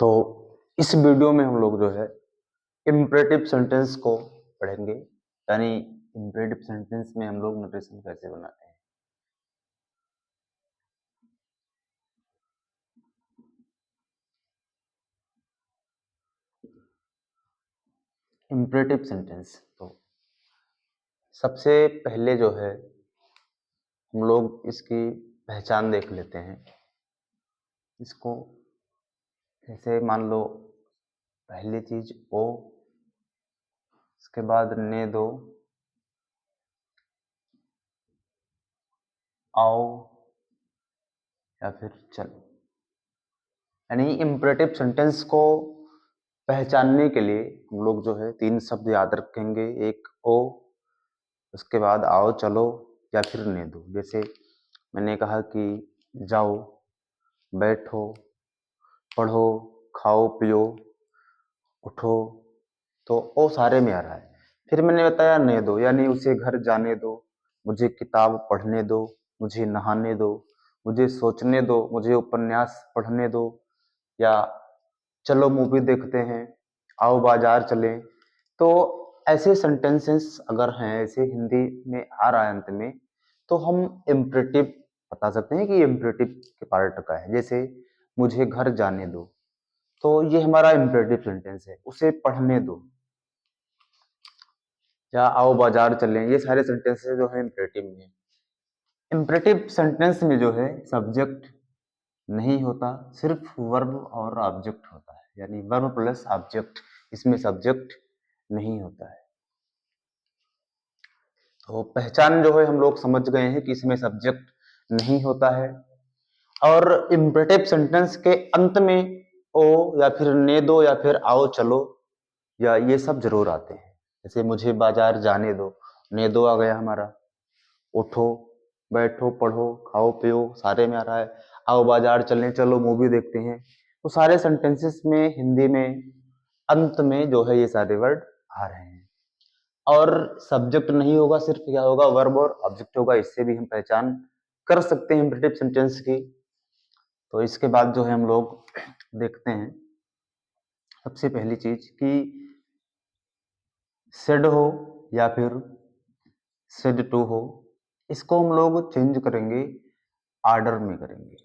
तो इस वीडियो में हम लोग जो है इम्परेटिव सेंटेंस को पढ़ेंगे, यानी इम्परेटिव सेंटेंस में हम लोग नोटेशन कैसे बनाते हैं। इम्परेटिव सेंटेंस तो सबसे पहले जो है हम लोग इसकी पहचान देख लेते हैं। इसको जैसे मान लो पहली चीज ओ, उसके बाद ने दो, आओ या फिर चलो। यानी इम्परेटिव सेंटेंस को पहचानने के लिए हम लोग जो है 3 शब्द याद रखेंगे। एक ओ, उसके बाद आओ चलो या फिर ने दो। जैसे मैंने कहा कि जाओ, बैठो, पढ़ो, खाओ पियो, उठो, तो ओ सारे में आ रहा है। फिर मैंने बताया ने दो, यानी उसे घर जाने दो, मुझे किताब पढ़ने दो, मुझे नहाने दो, मुझे सोचने दो, मुझे उपन्यास पढ़ने दो, या चलो मूवी देखते हैं, आओ बाजार चलें। तो ऐसे सेंटेंसेस अगर हैं, ऐसे हिंदी में आ रहा है अंत में, तो हम इम्परेटिव बता सकते हैं कि इम्परेटिव के पार्ट का है। जैसे मुझे घर जाने दो, तो ये हमारा इम्परेटिव सेंटेंस है। उसे पढ़ने दो या आओ बाजार चलें, ये सारे सेंटेंसेस जो है इम्परेटिव में। इम्परेटिव सेंटेंस में जो है सब्जेक्ट नहीं होता, सिर्फ वर्ब और ऑब्जेक्ट होता है, यानी वर्ब प्लस ऑब्जेक्ट। इसमें सब्जेक्ट नहीं होता है। तो पहचान जो है हम लोग समझ गए हैं कि इसमें सब्जेक्ट नहीं होता है। और इम्परेटिव सेंटेंस के अंत में ओ या फिर ने दो या फिर आओ चलो या ये सब जरूर आते हैं। जैसे मुझे बाजार जाने दो, ने दो आ गया हमारा। उठो, बैठो, पढ़ो, खाओ पियो, सारे में आ रहा है। आओ बाजार चलें, चलो मूवी देखते हैं। तो सारे सेंटेंसेस में हिंदी में अंत में जो है ये सारे वर्ड आ रहे हैं। और सब्जेक्ट नहीं होगा, सिर्फ क्या होगा, वर्ब और ऑब्जेक्ट होगा। इससे भी हम पहचान कर सकते हैं इम्परेटिव सेंटेंस की। तो इसके बाद जो है हम लोग देखते हैं सबसे पहली चीज कि सेड हो या फिर सेड टू हो, इसको हम लोग चेंज करेंगे, आर्डर में करेंगे।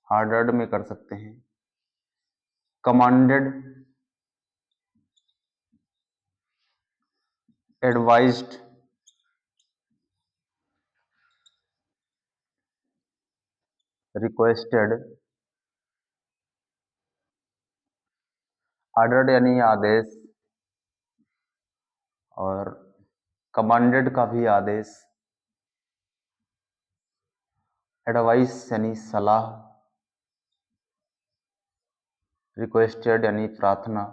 ऑर्डर्ड में कर सकते हैं, कमांडेड, एडवाइज्ड, रिक्वेस्टेड। ऑर्डर्ड यानी आदेश, और कमांडेड का भी आदेश, एडवाइस यानी सलाह, रिक्वेस्टेड यानी प्रार्थना,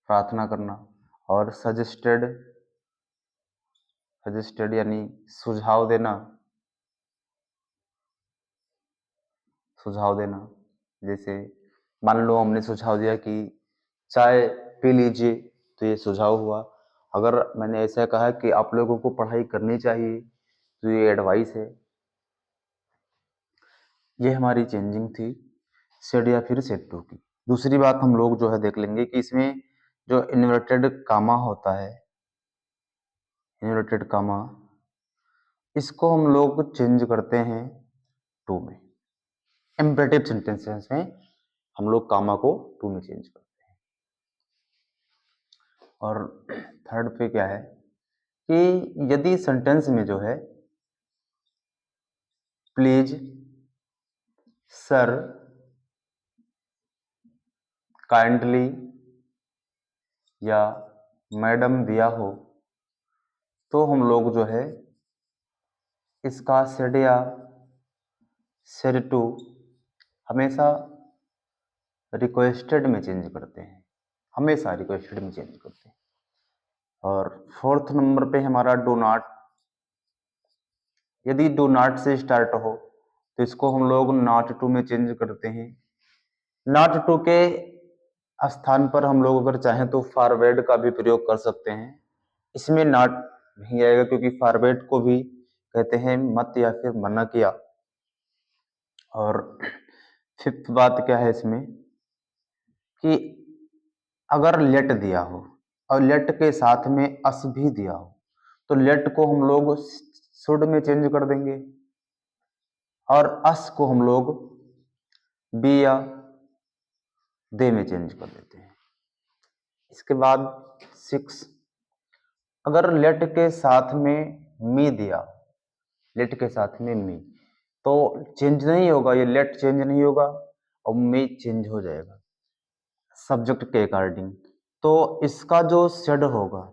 प्रार्थना करना, और सजेस्टेड, सजेस्टेड यानी सुझाव देना, सुझाव देना। जैसे मान लो हमने सुझाव दिया कि चाय पी लीजिए, तो ये सुझाव हुआ। अगर मैंने ऐसा कहा कि आप लोगों को पढ़ाई करनी चाहिए, तो ये एडवाइस है। ये हमारी चेंजिंग थी सेड या फिर सेड टू की। दूसरी बात हम लोग जो है देख लेंगे कि इसमें जो इन्वर्टेड कामा होता है, इन्वर्टेड कामा, इसको हम लोग चेंज करते हैं टू में। इम्परेटिव सेंटेंसेस में हम लोग कामा को टू में चेंज करते हैं। और थर्ड पे क्या है कि यदि सेंटेंस में जो है प्लीज, सर, काइंडली या मैडम दिया हो, तो हम लोग जो है इसका सेड या सेड टू हमेशा रिक्वेस्टेड में चेंज करते हैं, हमेशा रिक्वेस्टेड में चेंज करते हैं। और फोर्थ नंबर पे हमारा डू नॉट। यदि डू नॉट से स्टार्ट हो तो इसको हम लोग नॉट टू में चेंज करते हैं। नॉट टू के स्थान पर हम लोग अगर चाहें तो फॉरवर्ड का भी प्रयोग कर सकते हैं। इसमें नॉट नहीं आएगा क्योंकि फॉरवर्ड को भी कहते हैं मत या फिर मना किया। और फिफ्थ बात क्या है इसमें कि अगर लेट दिया हो और लेट के साथ में अस भी दिया हो तो लेट को हम लोग शुड में चेंज कर देंगे और अस को हम लोग बी या दे में चेंज कर देते हैं। इसके बाद 6, अगर लेट के साथ में मी दिया, लेट के साथ में मी, तो चेंज नहीं होगा, ये लेट चेंज नहीं होगा और मी चेंज हो जाएगा सब्जेक्ट के अकॉर्डिंग। तो इसका जो सेड होगा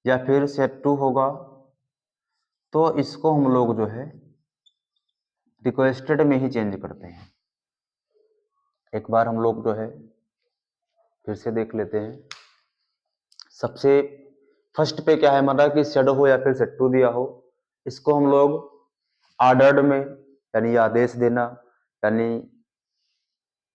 या फिर सेड टू होगा तो इसको हम लोग जो है रिक्वेस्टेड में ही चेंज करते हैं। एक बार हम लोग जो है फिर से देख लेते हैं। सबसे फर्स्ट पे क्या है हमारा कि सेड हो या फिर सेड टू दिया हो, इसको हम लोग ऑर्डर्ड में यानी आदेश देना, यानी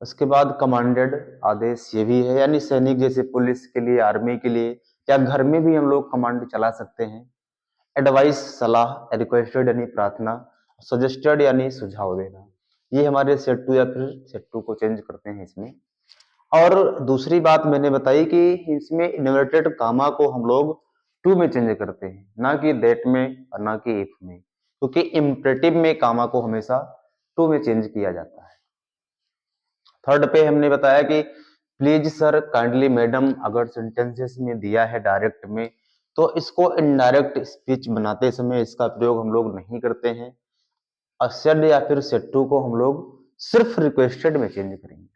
उसके बाद कमांडेड आदेश ये भी है, यानी सैनिक जैसे पुलिस के लिए, आर्मी के लिए, या घर में भी हम लोग कमांड चला सकते हैं। एडवाइस सलाह, रिक्वेस्टेड यानी प्रार्थना, सजेस्टेड यानी सुझाव देना, ये हमारे सेट टू या फिर सेट टू को चेंज करते हैं इसमें। और दूसरी बात मैंने बताई कि इसमें इन्वर्टेड कामा को हम लोग टू में चेंज करते हैं, ना कि दैट में और ना कि इफ में, क्योंकि इम्परेटिव में कामा को हमेशा टू में चेंज किया जाता है। थर्ड पे हमने बताया कि प्लीज सर, काइंडली मैडम, अगर सेंटेंसेस में दिया है डायरेक्ट में तो इसको इनडायरेक्ट स्पीच बनाते समय इसका प्रयोग हम लोग नहीं करते हैं। सेड या फिर सेड टू को हम लोग सिर्फ रिक्वेस्टेड में चेंज करेंगे।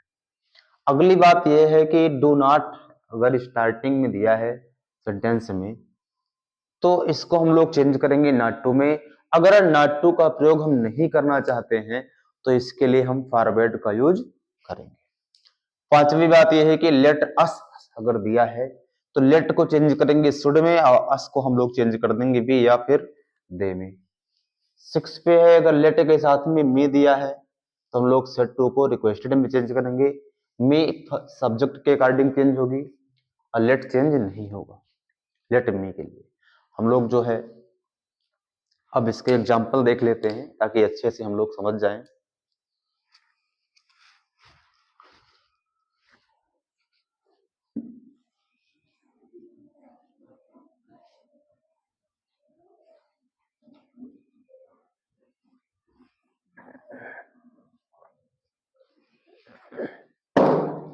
अगली बात यह है कि डू नॉट अगर स्टार्टिंग में दिया है सेंटेंस में तो इसको हम लोग चेंज करेंगे नॉट टू में। अगर नॉट टू का प्रयोग हम नहीं करना चाहते हैं तो इसके लिए हम फॉरवर्ड का यूज करेंगे। पांचवी बात यह है कि लेट अस अगर दिया है तो लेट को चेंज करेंगे शुड में और अस को हम लोग चेंज कर देंगे बी या फिर दे में। 6 पे है अगर लेट के साथ में मी दिया है तो हम लोग सेट टू को रिक्वेस्टेड में चेंज करेंगे। मी सब्जेक्ट के अकॉर्डिंग चेंज होगी और लेट चेंज नहीं होगा लेट मी के लिए। हम लोग जो है अब इसके एग्जाम्पल देख लेते हैं ताकि अच्छे से हम लोग समझ जाएं।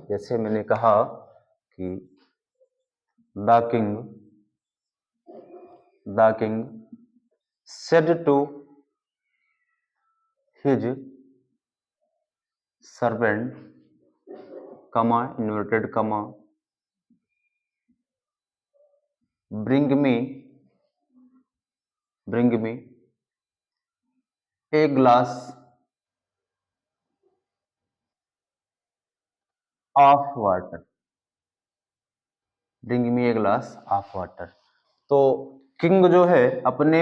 जैसे मैंने कहा कि the king said to his servant, comma, inverted comma, bring me a glass of water, bring me a glass of water। तो किंग जो है अपने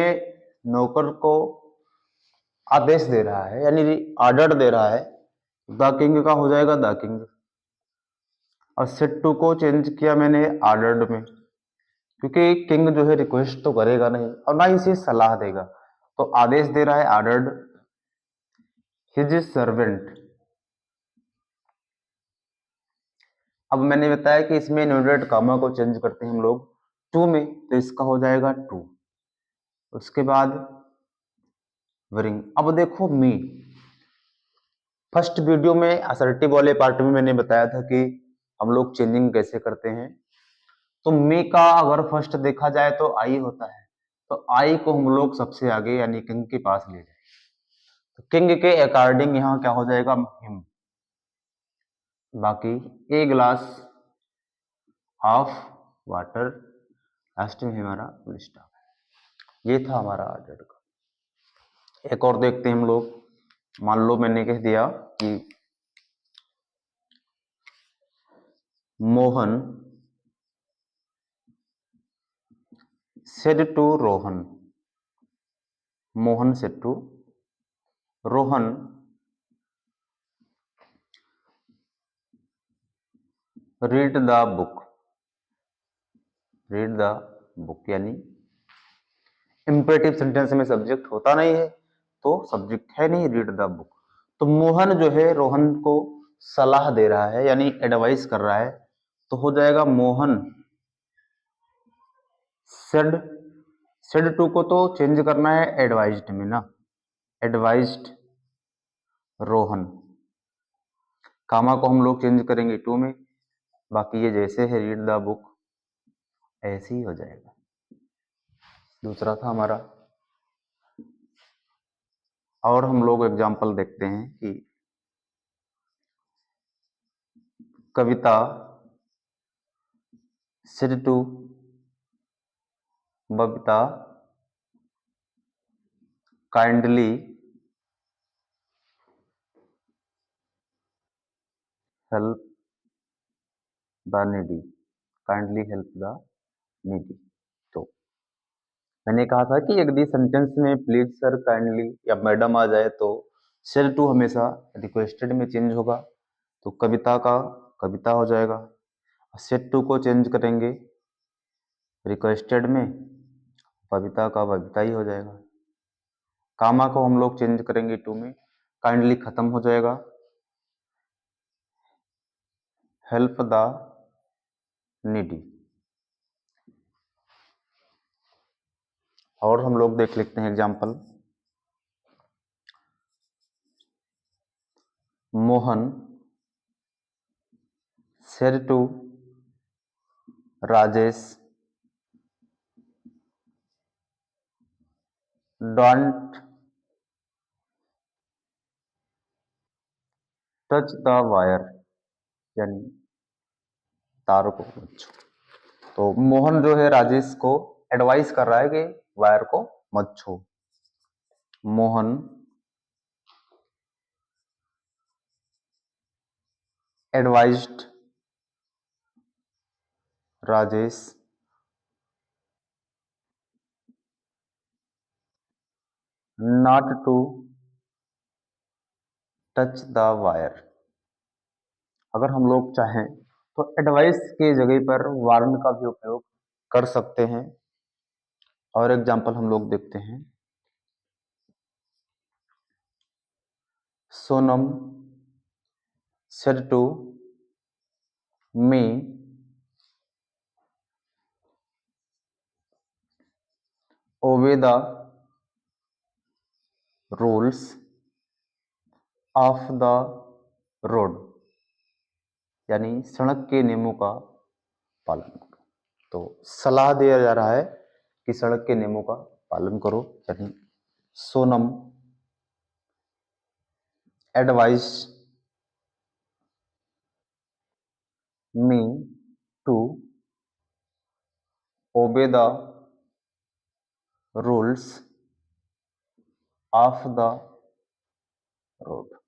नौकर को आदेश दे रहा है यानी ऑर्डर दे रहा है, द किंग का हो जाएगा द किंग, और सेट टू को चेंज किया मैंने ऑर्डर्ड में, क्योंकि किंग जो है रिक्वेस्ट तो करेगा नहीं और ना ही इसे सलाह देगा, तो आदेश दे रहा है ऑर्डर्ड हिज सर्वेंट। अब मैंने बताया कि इसमें इन्वर्टेड कामा को चेंज करते हैं हम लोग टू में, तो इसका हो जाएगा टू। उसके बाद वरिंग। अब देखो मी, फर्स्ट वीडियो में असर्टिव वाले पार्ट में मैंने बताया था कि हम लोग चेंजिंग कैसे करते हैं। तो मी का अगर फर्स्ट देखा जाए तो आई होता है, तो आई को हम लोग सबसे आगे यानी किंग के पास ले जाए, तो किंग के अकॉर्डिंग यहाँ क्या हो जाएगा हिम। बाकी a glass of water last में हमारा फुल स्टॉप। ये था हमारा ऑर्डर का। एक और देखते हैं हम लोग। मान लो मैंने कह दिया कि Mohan said to Rohan, Mohan said to Rohan read the book, read the book, यानी इंपेरेटिव सेंटेंस में सब्जेक्ट होता नहीं है तो सब्जेक्ट है नहीं रीड द बुक, तो मोहन जो है रोहन को सलाह दे रहा है यानी एडवाइस कर रहा है, तो हो जाएगा मोहन सेड, सेड टू को तो चेंज करना है एडवाइज्ड में ना, एडवाइज्ड रोहन। कामा को हम लोग चेंज करेंगे टू में, बाकी ये जैसे है रीड द बुक ऐसे ही हो जाएगा। दूसरा था हमारा, और हम लोग एग्जाम्पल देखते हैं कि Kavita said to Babita kindly help the needy, kindly help the needy. तो मैंने कहा था कि यदि सेंटेंस में प्लीज सर काइंडली या मैडम आ जाए तो सेड टू हमेशा रिक्वेस्टेड में चेंज होगा, तो कविता का कविता हो जाएगा। सेड टू को चेंज करेंगे रिक्वेस्टेड में, बबीता का बबीता ही हो जाएगा। कामा को हम लोग चेंज करेंगे टू में, काइंडली खत्म हो जाएगा, हेल्प द नीडी। और हम लोग देख लेते हैं example. Mohan said to Rajesh don't touch the wire, यानी तार को मत छू। तो मोहन जो है राजेश को एडवाइस कर रहा है कि वायर को मत छू। Mohan advised Rajesh not to touch the wire. अगर हम लोग चाहें तो एडवाइस के जगह पर वार्न का भी उपयोग कर सकते हैं। और एग्जाम्पल हम लोग देखते हैं। Sonam said to me obey the rules of the road, यानी सड़क के नियमों का पालन करो। तो सलाह दिया जा रहा है कि सड़क के नियमों का पालन करो, यानी Sonam advice me to obey the rules of the road.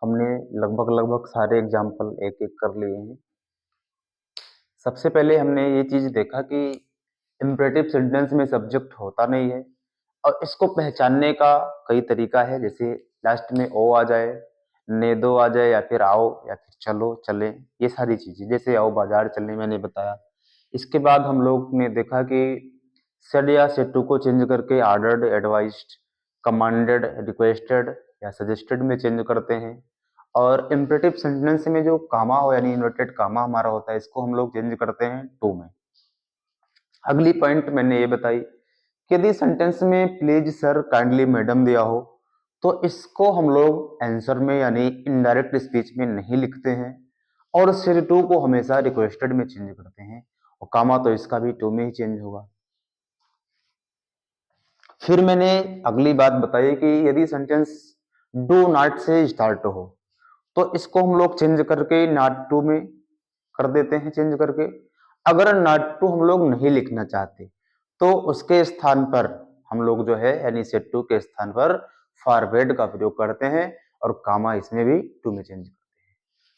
हमने लगभग सारे एग्जाम्पल एक एक कर लिए हैं। सबसे पहले हमने ये चीज देखा कि इम्परेटिव सेंटेंस में सब्जेक्ट होता नहीं है, और इसको पहचानने का कई तरीका है, जैसे लास्ट में ओ आ जाए, ने दो आ जाए, या फिर आओ, या फिर चलो चले, ये सारी चीजें, जैसे आओ बाजार चलने मैंने बताया। इसके बाद हम लोग ने देखा कि सेड या सेड टू को चेंज करके ऑर्डर्ड, एडवाइज्ड, कमांडेड, रिक्वेस्टेड या सजेस्टेड में चेंज करते हैं। और इम्परेटिव सेंटेंस में जो कामा हो यानी इन्वर्टेड कामा हमारा होता है, इसको हम लोग चेंज करते हैं टू में। अगली पॉइंट मैंने ये बताई कि यदि सेंटेंस में प्लीज सर काइंडली मैडम दिया हो तो इसको हम लोग आंसर में यानी इनडायरेक्ट स्पीच में नहीं लिखते हैं, और सिर टू को हमेशा रिक्वेस्टेड में चेंज करते हैं, और कामा तो इसका भी टू में ही चेंज होगा। फिर मैंने अगली बात बताई कि यदि सेंटेंस डू नॉट से स्टार्ट हो तो इसको हम लोग चेंज करके नॉट टू में कर देते हैं चेंज करके। अगर नॉट टू हम लोग नहीं लिखना चाहते तो उसके स्थान पर हम लोग जो है यानी सेट टू के स्थान पर फॉरवर्ड का प्रयोग करते हैं, और कामा इसमें भी टू में चेंज करते हैं।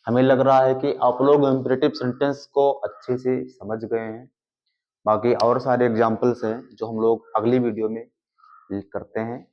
हमें लग रहा है कि आप लोग इंपरेटिव सेंटेंस को अच्छे से समझ गए हैं। बाकी और सारे एग्जाम्पल्स हैं जो हम लोग अगली वीडियो में करते हैं।